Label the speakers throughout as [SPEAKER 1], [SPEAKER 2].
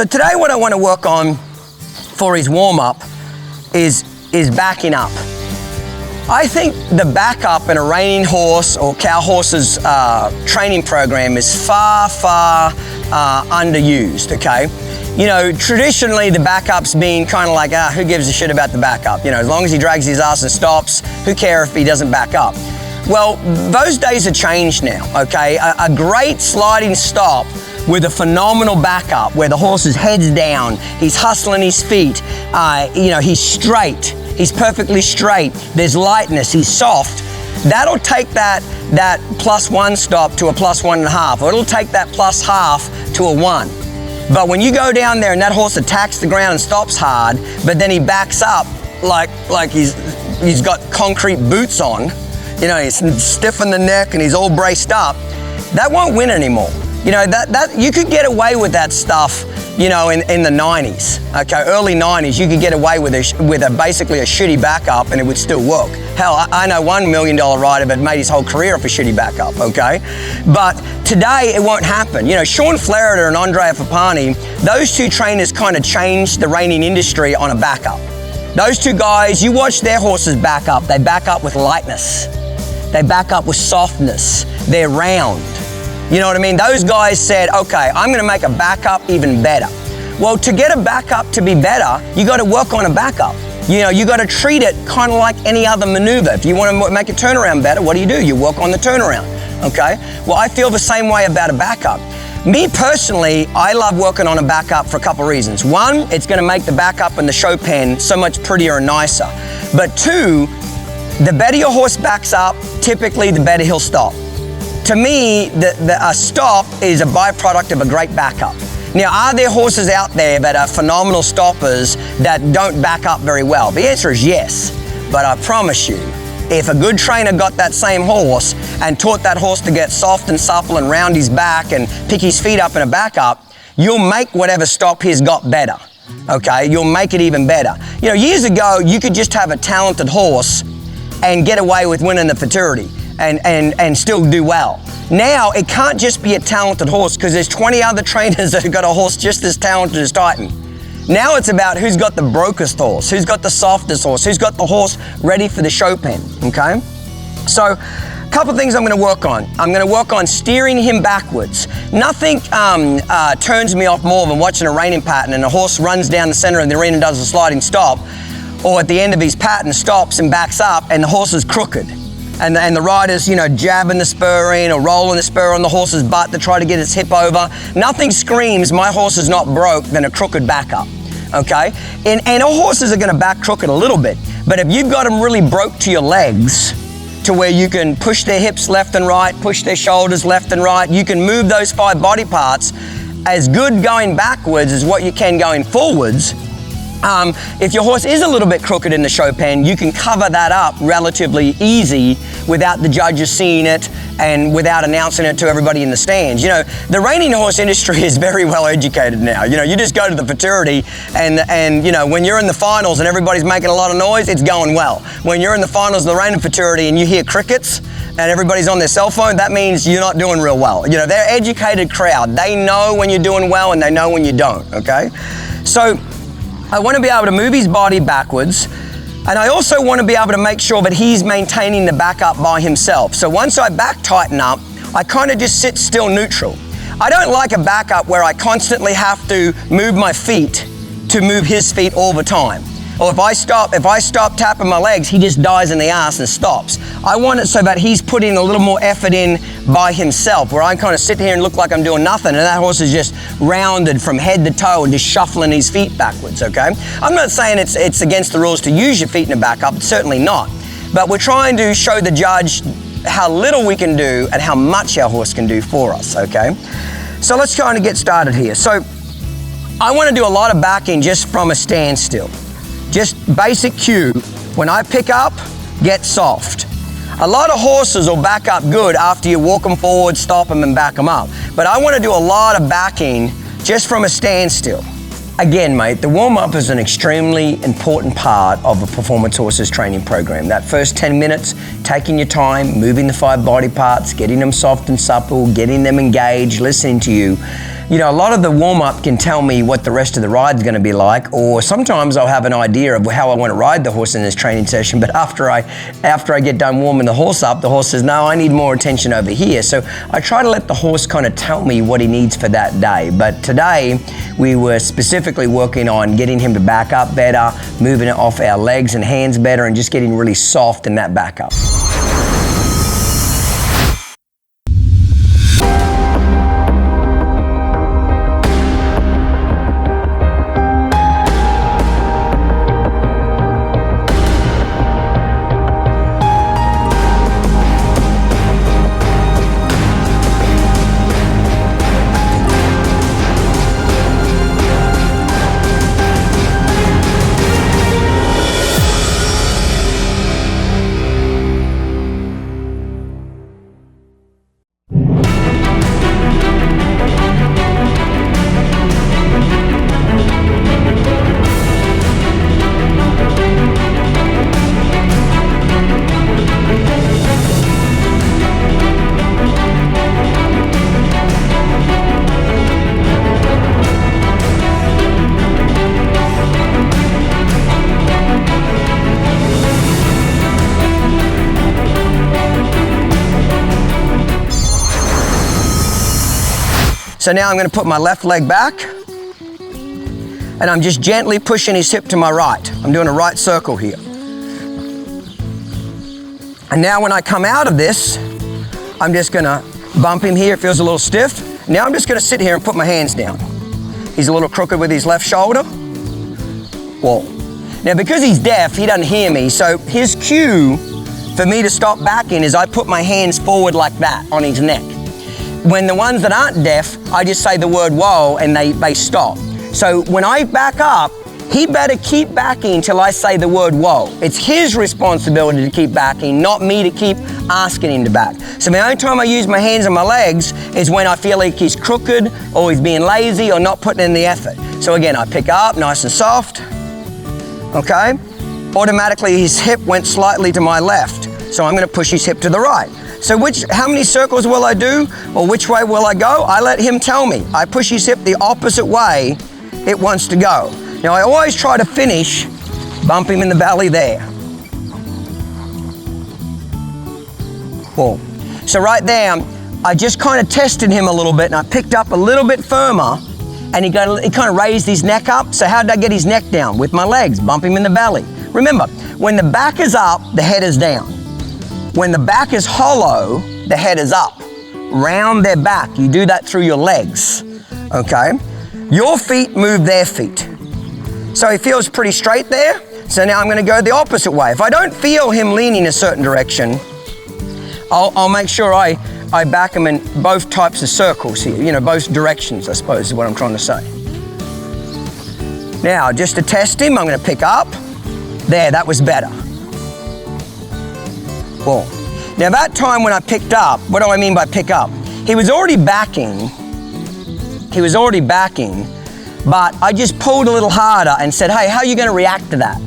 [SPEAKER 1] So today what I want to work on for his warm-up is backing up. I think the backup in a reining horse or cow horse's training program is far underused, okay? You know, traditionally the backup's been kind of like, who gives a shit about the backup? You know, as long as he drags his ass and stops, who cares if he doesn't back up? Well, those days are changed now, okay? A great sliding stop with a phenomenal backup where the horse is heads down, he's hustling his feet, you know, he's straight, he's perfectly straight, there's lightness, he's soft. That'll take that +1 stop to a +1.5, or it'll take that +0.5 to a 1. But when you go down there and that horse attacks the ground and stops hard, but then he backs up like he's got concrete boots on, you know, he's stiff in the neck and he's all braced up, that won't win anymore. You know, that you could get away with that stuff, you know, in the 90s, okay, early 90s, you could get away with basically a shitty backup and it would still work. Hell, I know $1 million rider that made his whole career off a shitty backup, okay? But today it won't happen. You know, Sean Flaherty and Andrea Fapani, those two trainers kind of changed the reining industry on a backup. Those two guys, you watch their horses back up, they back up with lightness. They back up with softness. They're round. You know what I mean? Those guys said, okay, I'm gonna make a backup even better. Well, to get a backup to be better, you gotta work on a backup. You know, you gotta treat it kind of like any other maneuver. If you wanna make a turnaround better, what do? You work on the turnaround, okay? Well, I feel the same way about a backup. Me personally, I love working on a backup for a couple reasons. One, it's gonna make the backup in the show pen so much prettier and nicer. But two, the better your horse backs up, typically the better he'll stop. To me, a stop is a byproduct of a great backup. Now, are there horses out there that are phenomenal stoppers that don't back up very well? The answer is yes, but I promise you, if a good trainer got that same horse and taught that horse to get soft and supple and round his back and pick his feet up in a backup, you'll make whatever stop he's got better, okay? You'll make it even better. You know, years ago, you could just have a talented horse and get away with winning the Futurity and still do well. Now, it can't just be a talented horse because there's 20 other trainers that have got a horse just as talented as Titan. Now it's about who's got the brokest horse, who's got the softest horse, who's got the horse ready for the show pen, okay? So, a couple things I'm gonna work on. I'm gonna work on steering him backwards. Nothing turns me off more than watching a reining pattern and a horse runs down the center of the arena and does a sliding stop, or at the end of his pattern stops and backs up and the horse is crooked. And the rider's, you know, jabbing the spur in or rolling the spur on the horse's butt to try to get its hip over. Nothing screams, my horse is not broke, than a crooked backup, okay? And all horses are gonna back crooked a little bit, but if you've got them really broke to your legs, to where you can push their hips left and right, push their shoulders left and right, you can move those 5 body parts as good going backwards as what you can going forwards. If your horse is a little bit crooked in the show pen, you can cover that up relatively easy without the judges seeing it and without announcing it to everybody in the stands. You know, the reining horse industry is very well educated now. You know, you just go to the Futurity and you know, when you're in the finals and everybody's making a lot of noise, it's going well. When you're in the finals of the reining Futurity and you hear crickets and everybody's on their cell phone, that means you're not doing real well. You know, they're an educated crowd. They know when you're doing well and they know when you don't, okay? So, I want to be able to move his body backwards, and I also want to be able to make sure that he's maintaining the backup by himself. So once I back tighten up, I kind of just sit still neutral. I don't like a backup where I constantly have to move my feet to move his feet all the time. Or if I stop tapping my legs, he just dies in the ass and stops. I want it so that he's putting a little more effort in by himself, where I kind of sit here and look like I'm doing nothing, and that horse is just rounded from head to toe and just shuffling his feet backwards, okay? I'm not saying it's against the rules to use your feet in a backup, it's certainly not. But we're trying to show the judge how little we can do and how much our horse can do for us, okay? So let's kind of get started here. So I want to do a lot of backing just from a standstill. Just basic cue, when I pick up, get soft. A lot of horses will back up good after you walk them forward, stop them, and back them up. But I want to do a lot of backing just from a standstill. Again, mate, the warm-up is an extremely important part of a performance horses training program. That first 10 minutes taking your time, moving the 5 body parts, getting them soft and supple, getting them engaged, listening to you. You know, a lot of the warm-up can tell me what the rest of the ride's gonna be like, or sometimes I'll have an idea of how I wanna ride the horse in this training session, but after I get done warming the horse up, the horse says, no, I need more attention over here. So I try to let the horse kind of tell me what he needs for that day. But today, we were specifically working on getting him to back up better, moving it off our legs and hands better, and just getting really soft in that back up. So now I'm going to put my left leg back, and I'm just gently pushing his hip to my right. I'm doing a right circle here. And now when I come out of this, I'm just going to bump him here. It feels a little stiff. Now I'm just going to sit here and put my hands down. He's a little crooked with his left shoulder. Whoa. Now because he's deaf, he doesn't hear me, so his cue for me to stop backing is I put my hands forward like that on his neck. When the ones that aren't deaf, I just say the word whoa and they stop. So when I back up, he better keep backing until I say the word whoa. It's his responsibility to keep backing, not me to keep asking him to back. So the only time I use my hands and my legs is when I feel like he's crooked or he's being lazy or not putting in the effort. So again, I pick up nice and soft, okay? Automatically his hip went slightly to my left. So I'm gonna push his hip to the right. So how many circles will I do, or which way will I go? I let him tell me. I push his hip the opposite way it wants to go. Now I always try to finish, bump him in the belly there. Cool. So right there, I just kind of tested him a little bit, and I picked up a little bit firmer, and he kind of raised his neck up. So how did I get his neck down? With my legs, bump him in the belly. Remember, when the back is up, the head is down. When the back is hollow, the head is up. Round their back. You do that through your legs, okay? Your feet move their feet. So he feels pretty straight there. So now I'm gonna go the opposite way. If I don't feel him leaning a certain direction, I'll make sure I back him in both types of circles here. You know, both directions, I suppose, is what I'm trying to say. Now, just to test him, I'm gonna pick up. There, that was better. Cool. Now that time when I picked up, what do I mean by pick up? He was already backing, but I just pulled a little harder and said, hey, how are you gonna react to that?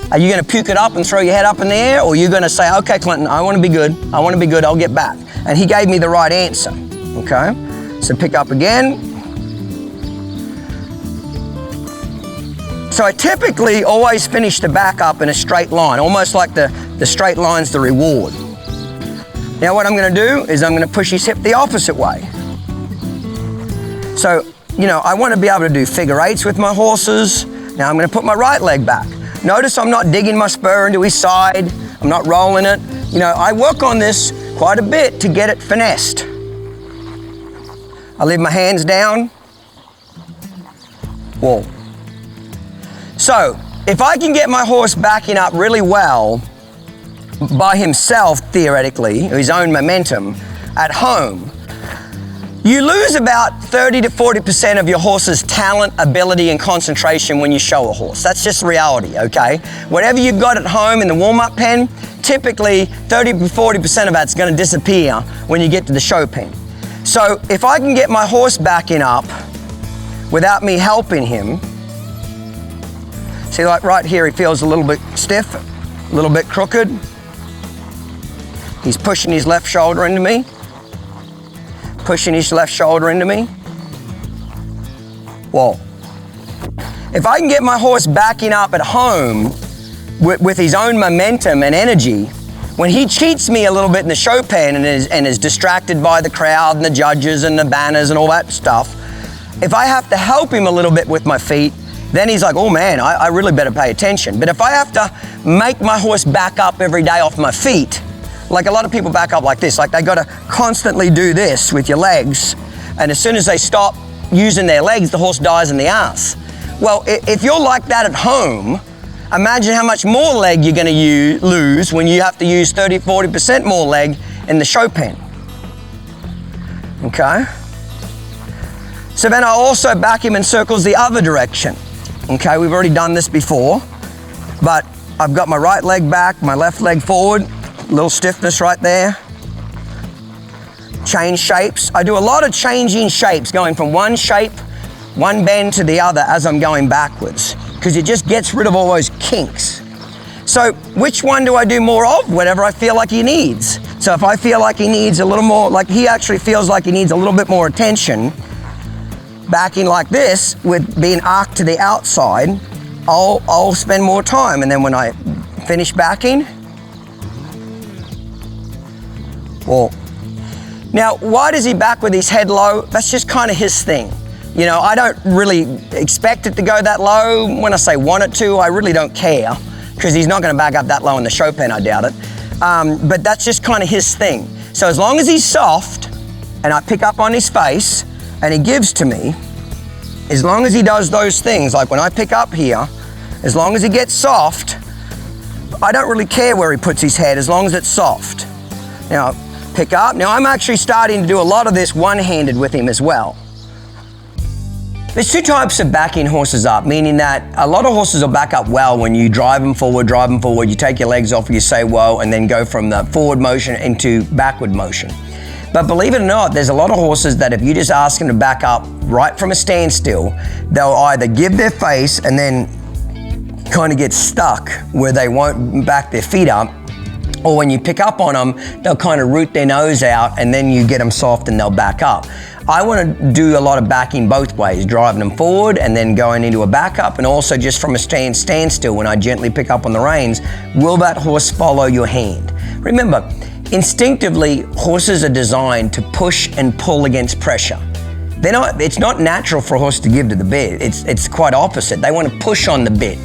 [SPEAKER 1] Are you gonna puke it up and throw your head up in the air, or are you gonna say, okay, Clinton, I wanna be good, I'll get back. And he gave me the right answer, okay? So pick up again. So I typically always finish the back up in a straight line, almost like the straight line's the reward. Now what I'm gonna do is I'm gonna push his hip the opposite way. So, you know, I wanna be able to do figure eights with my horses. Now I'm gonna put my right leg back. Notice I'm not digging my spur into his side. I'm not rolling it. You know, I work on this quite a bit to get it finessed. I leave my hands down. Whoa. So, if I can get my horse backing up really well by himself, theoretically, his own momentum, at home, you lose about 30 to 40% of your horse's talent, ability, and concentration when you show a horse. That's just reality, okay? Whatever you've got at home in the warm-up pen, typically 30 to 40% of that's gonna disappear when you get to the show pen. So if I can get my horse backing up without me helping him, see, like right here, he feels a little bit stiff, a little bit crooked. He's pushing his left shoulder into me. Pushing his left shoulder into me. Whoa. If I can get my horse backing up at home with his own momentum and energy, when he cheats me a little bit in the show pen and is distracted by the crowd and the judges and the banners and all that stuff, if I have to help him a little bit with my feet, then he's like, oh man, I really better pay attention. But if I have to make my horse back up every day off my feet, like a lot of people back up like this, like they gotta constantly do this with your legs, and as soon as they stop using their legs, the horse dies in the ass. Well, if you're like that at home, imagine how much more leg you're gonna lose when you have to use 30, 40% more leg in the show pen. Okay? So then I also back him in circles the other direction. Okay, we've already done this before, but I've got my right leg back, my left leg forward, little stiffness right there. Change shapes. I do a lot of changing shapes, going from one shape, one bend to the other as I'm going backwards, because it just gets rid of all those kinks. So which one do I do more of? Whatever I feel like he needs. So if I feel like he needs a little more, like he actually feels like he needs a little bit more attention, backing like this with being arced to the outside, I'll spend more time. And then when I finish backing, whoa. Now, why does he back with his head low? That's just kind of his thing. You know, I don't really expect it to go that low. When I say want it to, I really don't care, because he's not going to back up that low in the show pen, I doubt it. But that's just kind of his thing. So as long as he's soft and I pick up on his face and he gives to me, as long as he does those things, like when I pick up here, as long as he gets soft, I don't really care where he puts his head as long as it's soft. Now, pick up. Now I'm actually starting to do a lot of this one-handed with him as well. There's two types of backing horses up, meaning that a lot of horses will back up well when you drive them forward, you take your legs off, you say whoa, and then go from the forward motion into backward motion. But believe it or not, there's a lot of horses that if you just ask them to back up right from a standstill, they'll either give their face and then kind of get stuck where they won't back their feet up, or when you pick up on them, they'll kind of root their nose out and then you get them soft and they'll back up. I want to do a lot of backing both ways, driving them forward and then going into a backup, and also just from a standstill when I gently pick up on the reins, will that horse follow your hand? Remember, instinctively, horses are designed to push and pull against pressure. It's not natural for a horse to give to the bit. It's quite opposite. They want to push on the bit.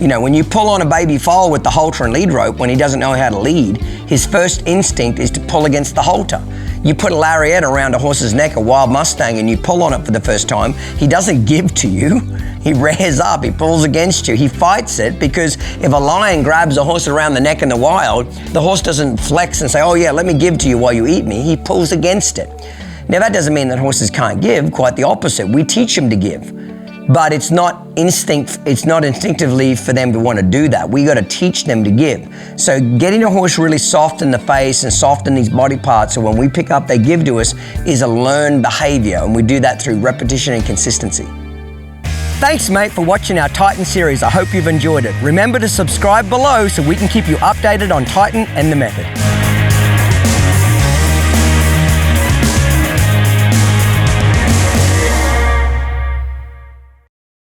[SPEAKER 1] You know, when you pull on a baby foal with the halter and lead rope, when he doesn't know how to lead, his first instinct is to pull against the halter. You put a lariat around a horse's neck, a wild Mustang, and you pull on it for the first time, he doesn't give to you. He rears up, he pulls against you, he fights it, because if a lion grabs a horse around the neck in the wild, the horse doesn't flex and say, oh yeah, let me give to you while you eat me. He pulls against it. Now that doesn't mean that horses can't give, quite the opposite. We teach them to give. But it's not instinctively for them to want to do that. We got to teach them to give. So getting a horse really soft in the face and soft in these body parts, so when we pick up, they give to us, is a learned behavior. And we do that through repetition and consistency. Thanks, mate, for watching our Titan series. I hope you've enjoyed it. Remember to subscribe below so we can keep you updated on Titan and the method.